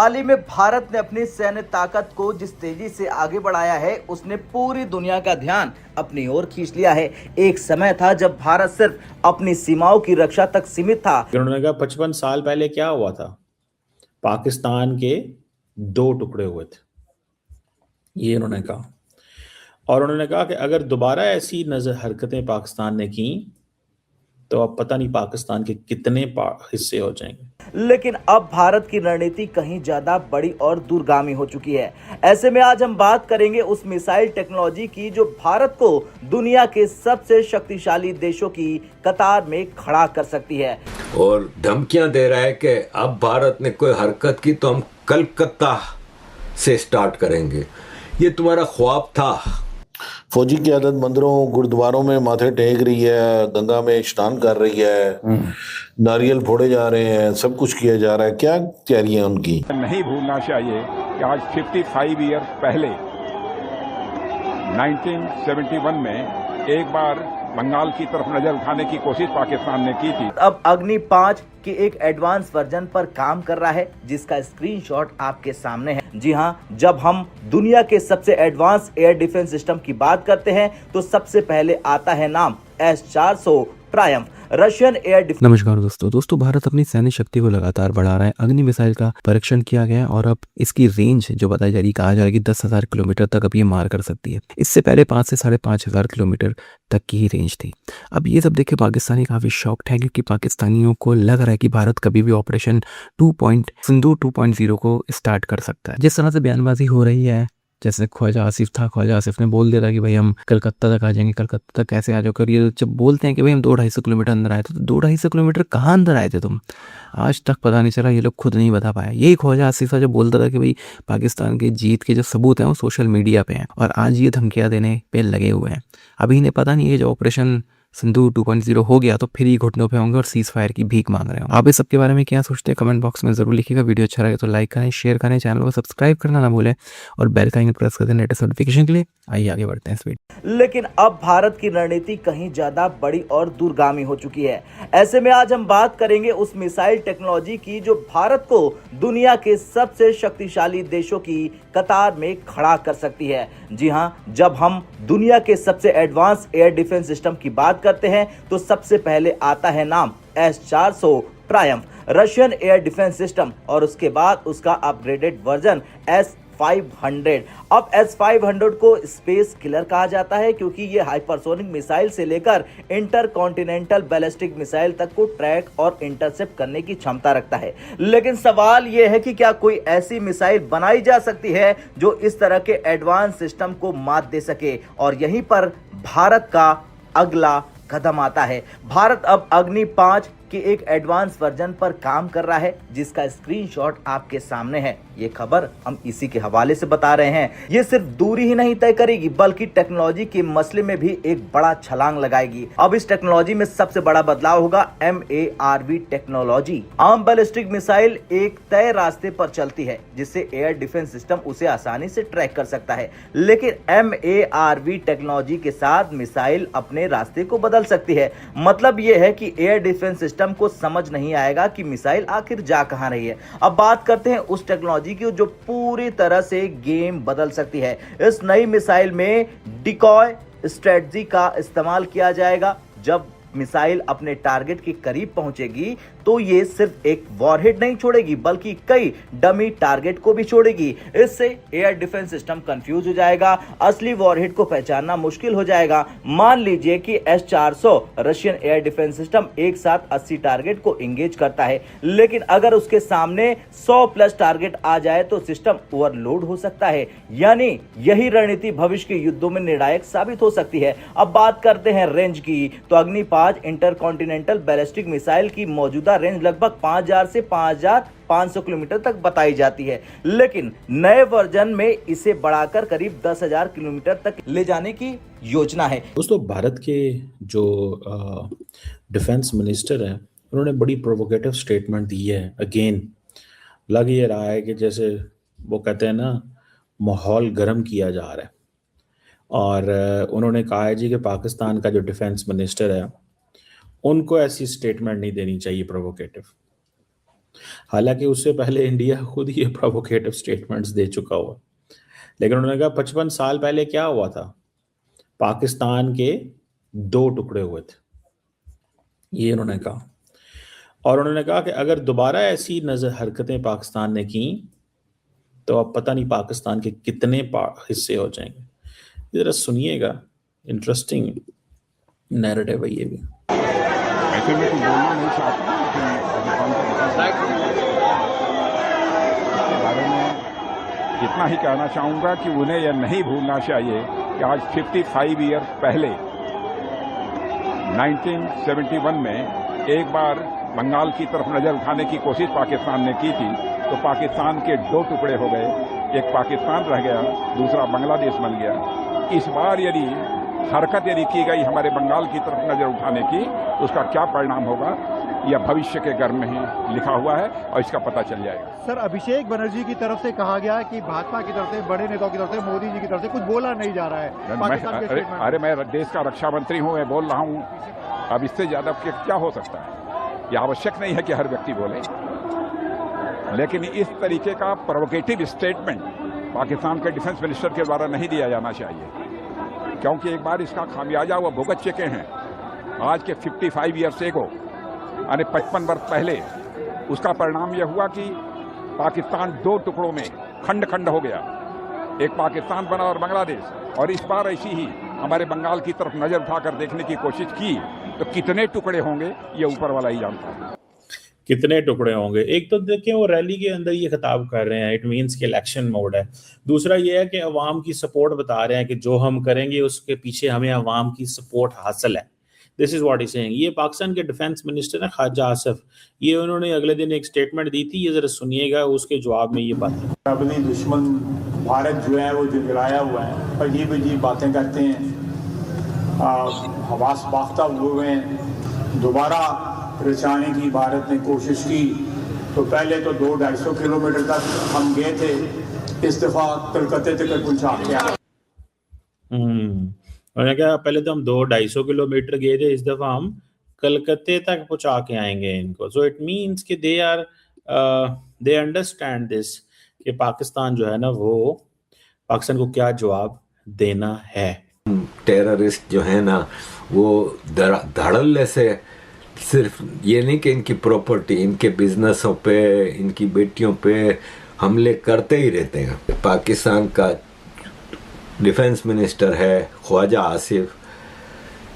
हाल ही में भारत ने अपनी सैन्य ताकत को जिस तेजी से आगे बढ़ाया है, उसने पूरी दुनिया का ध्यान अपनी ओर खींच लिया है। एक समय था जब भारत सिर्फ अपनी सीमाओं की रक्षा तक सीमित था। उन्होंने कहा 55 साल पहले क्या हुआ था, पाकिस्तान के 2 टुकड़े हुए थे, ये उन्होंने कहा। और उन्होंने कहा कि अगर दोबारा ऐसी नजर हरकतें पाकिस्तान ने की तो अब पता नहीं पाकिस्तान के कितने हिस्से हो जाएंगे। लेकिन अब भारत की रणनीति कहीं ज्यादा बड़ी और दूरगामी हो चुकी है। ऐसे में आज हम बात करेंगे उस मिसाइल टेक्नोलॉजी की जो भारत को दुनिया के सबसे शक्तिशाली देशों की कतार में खड़ा कर सकती है। और धमकियां दे रहा है कि अब भारत ने कोई हरकत की तो हम कलकत्ता से स्टार्ट करेंगे। ये तुम्हारा ख्वाब था। फौजी की आदत मंदिरों गुरुद्वारों में माथे टेक रही है, गंगा में स्नान कर रही है, नारियल फोड़े जा रहे हैं, सब कुछ किया जा रहा है। क्या तैयारियां उनकी? नहीं भूलना चाहिए कि आज 55 ईयर पहले 1971 में एक बार बंगाल की तरफ नजर उठाने की कोशिश पाकिस्तान ने की थी। अब अग्नि 5 के एक एडवांस वर्जन पर काम कर रहा है, जिसका स्क्रीनशॉट आपके सामने है। जी हां, जब हम दुनिया के सबसे एडवांस एयर डिफेंस सिस्टम की बात करते हैं तो सबसे पहले आता है नाम S-400 Triumph, Russian air defence. नमस्कार दोस्तों, भारत अपनी सैन्य शक्ति को लगातार बढ़ा रहा है। अग्नि मिसाइल का परीक्षण किया गया है और अब इसकी रेंज जो बताई जा रही, कहा जा रहा है कि 10,000 किलोमीटर तक अब ये मार कर सकती है। इससे पहले 5 से 5,500 किलोमीटर तक की ही रेंज थी। अब ये सब देख के पाकिस्तानी काफी शॉक्ड है, क्योंकि पाकिस्तानियों को लग रहा है कि भारत कभी भी ऑपरेशन सिंदूर 2.0 को स्टार्ट कर सकता है। जिस तरह से बयानबाजी हो रही है, जैसे ख्वाजा आसिफ था, ख्वाजा आसिफ ने बोल दिया था कि भाई हम कलकत्ता तक आ जाएंगे। कलकत्ता तक कैसे आ जाओ? कर ये जब बोलते हैं कि भाई हम 200-250 किलोमीटर अंदर आए थे, तो 200-250 किलोमीटर कहाँ अंदर आए थे तुम? आज तक पता नहीं चला, ये लोग खुद नहीं बता पाया। यही ख्वाजा आसिफ था जो बोलता था कि भाई पाकिस्तान की जीत के जो सबूत हैं वो सोशल मीडिया पे हैं, और आज ये धमकियाँ देने पे लगे हुए हैं। अभी इन्हें पता नहीं है जो ऑपरेशन सिंदूर 2.0 हो गया तो फिर ही घुटनों पे होंगे और सीज फायर की भीख मांग रहे हो। आप इस सब के बारे में क्या सोचते हैं? कमेंट बॉक्स में जरूर लिखिएगा। वीडियो अच्छा लगे तो लाइक करें, शेयर करें, चैनल को सब्सक्राइब करना ना भूलें और बेल का आइकन प्रेस कर दें लेटेस्ट नोटिफिकेशन के लिए। आइए आगे बढ़ते हैं इस वीडियो। लेकिन अब भारत की रणनीति कहीं ज्यादा बड़ी और दूरगामी हो चुकी है। ऐसे में आज हम बात करेंगे उस मिसाइल टेक्नोलॉजी की जो भारत को दुनिया के सबसे शक्तिशाली देशों की कतार में खड़ा कर सकती है। जी हां, जब हम दुनिया के सबसे एडवांस एयर डिफेंस सिस्टम की बात करते हैं तो सबसे पहले आता है नाम S-400 Triumph, Russian air defence system, और उसके बाद उसका अपग्रेडेड वर्जन S-500। अब S-500 को स्पेस किलर कहा जाता है, क्योंकि ये हाइपरसोनिक मिसाइल से लेकर इंटरकॉन्टिनेंटल बैलिस्टिक मिसाइल तक को ट्रैक और इंटरसेप्ट करने की क्षमता रखता है। लेकिन सवाल यह है कि क्या कोई ऐसी मिसाइल बनाई जा सकती है जो इस तरह के एडवांस सिस्टम को मात दे सके? और यहीं पर भारत का अगला कदम आता है। भारत अब अग्नि 5 के एक एडवांस वर्जन पर काम कर रहा है, जिसका स्क्रीनशॉट आपके सामने है। ये खबर हम इसी के हवाले से बता रहे हैं। ये सिर्फ दूरी ही नहीं तय करेगी, बल्कि टेक्नोलॉजी के मसले में भी एक बड़ा छलांग लगाएगी। अब इस टेक्नोलॉजी में सबसे बड़ा बदलाव होगा MARV टेक्नोलॉजी। आम बैलिस्टिक मिसाइल एक तय रास्ते पर चलती है, जिससे एयर डिफेंस सिस्टम उसे आसानी से ट्रैक कर सकता है। लेकिन MARV टेक्नोलॉजी के साथ मिसाइल अपने रास्ते को बदल सकती है। मतलब यह है कि एयर डिफेंस सिस्टम को समझ नहीं आएगा कि मिसाइल आखिर जा कहां रही है। अब बात करते हैं उस टेक्नोलॉजी की जो पूरी तरह से गेम बदल सकती है। इस नई मिसाइल में डिकॉय स्ट्रेटजी का इस्तेमाल किया जाएगा। जब मिसाइल अपने टारगेट के करीब पहुंचेगी तो ये सिर्फ एक वॉरहेड नहीं छोड़ेगी, बल्कि कई डमी टारगेट को भी छोड़ेगी। इससे एयर डिफेंस सिस्टम कंफ्यूज हो जाएगा, असली वॉरहेड को पहचानना मुश्किल हो जाएगा। मान लीजिए कि S-400 Russian air defence system एक साथ 80 टारगेट को एंगेज करता है, लेकिन अगर उसके सामने 100+ टारगेट आ जाए तो सिस्टम ओवरलोड हो सकता है। यानी यही रणनीति भविष्य के युद्धों में निर्णायक साबित हो सकती है। अब बात करते हैं रेंज की, तो अग्नि 5 इंटरकॉन्टिनेंटल बैलिस्टिक मिसाइल की मौजूदा रेंज लगभग 5,000 से 5,500 किलोमीटर तक बताई जाती है, लेकिन नए वर्जन में इसे बढ़ाकर करीब 10,000 किलोमीटर तक ले जाने की योजना है। दोस्तों, भारत के जो डिफेंस मिनिस्टर हैं, उन्होंने बड़ी प्रोवोकेटिव स्टेटमेंट दी है। अगेन लग ये रहा है कि जैसे वो कहते हैं ना, माहौल गर्म किया जा रहा है। और उन्होंने कहा है जी कि पाकिस्तान का जो डिफेंस मिनिस्टर है, उनको ऐसी स्टेटमेंट नहीं देनी चाहिए प्रोवोकेटिव। हालांकि उससे पहले इंडिया खुद ही प्रोवोकेटिव स्टेटमेंट्स दे चुका हुआ, लेकिन उन्होंने कहा 55 साल पहले क्या हुआ था, पाकिस्तान के 2 टुकड़े हुए थे, ये उन्होंने कहा। और उन्होंने कहा कि अगर दोबारा ऐसी हरकतें पाकिस्तान ने की तो अब पता नहीं पाकिस्तान के कितने हिस्से हो जाएंगे। जरा सुनिएगा, इंटरेस्टिंग नैरेटिव है ये भी। ऐसे में कुछ बोलना नहीं चाहता लेकिन इसके बारे में इतना ही कहना चाहूँगा कि उन्हें यह नहीं भूलना चाहिए कि आज 55 ईयर पहले 1971 में एक बार बंगाल की तरफ नजर उठाने की कोशिश पाकिस्तान ने की थी, तो पाकिस्तान के 2 टुकड़े हो गए, एक पाकिस्तान रह गया, दूसरा बांग्लादेश बन गया। इस बार यदि हरकत की गई हमारे बंगाल की तरफ नजर उठाने की, तो उसका क्या परिणाम होगा यह भविष्य के गर्भ में ही लिखा हुआ है और इसका पता चल जाएगा। सर, अभिषेक बनर्जी की तरफ से कहा गया कि भाजपा की तरफ से, बड़े नेताओं की तरफ से, मोदी जी की तरफ से कुछ बोला नहीं जा रहा है पाकिस्तान के स्टेटमेंट। अरे मैं देश का रक्षा मंत्री हूं, मैं बोल रहा हूं, अब इससे ज्यादा क्या हो सकता है। यह आवश्यक नहीं है कि हर व्यक्ति बोले, लेकिन इस तरीके का प्रोवोकेटिव स्टेटमेंट पाकिस्तान के डिफेंस मिनिस्टर के द्वारा नहीं दिया जाना चाहिए, क्योंकि एक बार इसका खामियाजा वो भुगत चुके हैं। आज के 55 ईयर्स एगो, यानी 55 वर्ष पहले, उसका परिणाम यह हुआ कि पाकिस्तान 2 टुकड़ों में खंड खंड हो गया, एक पाकिस्तान बना और बांग्लादेश। और इस बार ऐसी ही हमारे बंगाल की तरफ नजर उठाकर देखने की कोशिश की तो कितने टुकड़े होंगे ये ऊपर वाला ही जानता है। कितने टुकड़े होंगे? एक तो देखिए वो रैली के अंदर ये खिताब कर रहे हैं, इट मीन्स कि इलेक्शन मोड है। दूसरा ये है कि अवाम की सपोर्ट बता रहे हैं कि जो हम करेंगे उसके पीछे हमें अवाम की सपोर्ट हासिल है। This is what he saying. ये पाकिस्तान के डिफेंस मिनिस्टर है ख्वाजा आसिफ, ये उन्होंने अगले दिन एक स्टेटमेंट दी थी, ये जरा सुनिएगा, उसके जवाब में ये बात है। अपनी दुश्मन भारत जो है वो गिराया हुआ है, अजीब अजीब बातें करते हैं, हवास बाख्ता हुए हैं। दोबारा रचाने की भारत ने कोशिश की तो पहले तो 200-250 किलोमीटर तक हम गए थे, इस दफा कलकत्ते तक पहुंचा के उन्होंने कहा पहले तो हम 200-250 किलोमीटर गए थे, इस दफा हम कलकत्ते तक पहुंचा के आएंगे इनको। सो इट मीन्स कि दे अंडरस्टैंड दिस कि पाकिस्तान जो है ना, वो पाकिस्तान को क्या जवाब देना है। टेररिस्ट जो है ना, वो धड़ल्ले से सिर्फ ये नहीं कि इनकी प्रॉपर्टी, इनके बिजनेसों पे, इनकी बेटियों पे हमले करते ही रहते हैं। पाकिस्तान का डिफेंस मिनिस्टर है ख्वाजा आसिफ,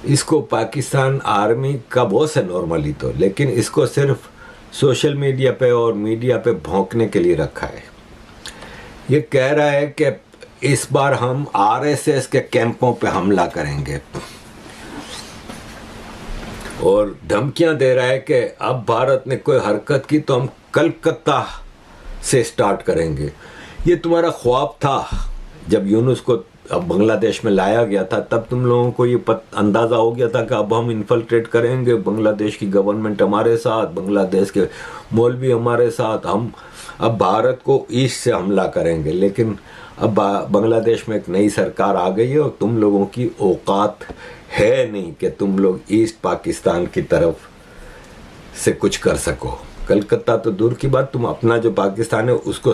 इसको पाकिस्तान आर्मी का बॉस है नॉर्मली तो, लेकिन इसको सिर्फ सोशल मीडिया पे और मीडिया पे भौंकने के लिए रखा है। ये कह रहा है कि इस बार हम आरएसएस के कैंपों पे हमला करेंगे और धमकियां दे रहा है कि अब भारत ने कोई हरकत की तो हम कलकत्ता से स्टार्ट करेंगे। ये तुम्हारा ख्वाब था जब यूनुस को अब बांग्लादेश में लाया गया था, तब तुम लोगों को ये अंदाज़ा हो गया था कि अब हम इन्फिल्ट्रेट करेंगे, बांग्लादेश की गवर्नमेंट हमारे साथ, बांग्लादेश के मौलवी हमारे साथ, हम अब भारत को ईस्ट से हमला करेंगे। लेकिन अब बांग्लादेश में एक नई सरकार आ गई है और तुम लोगों की औकात है नहीं कि तुम लोग ईस्ट पाकिस्तान की तरफ से कुछ कर सको। कलकत्ता तो दूर की बात, तुम अपना जो पाकिस्तान है उसको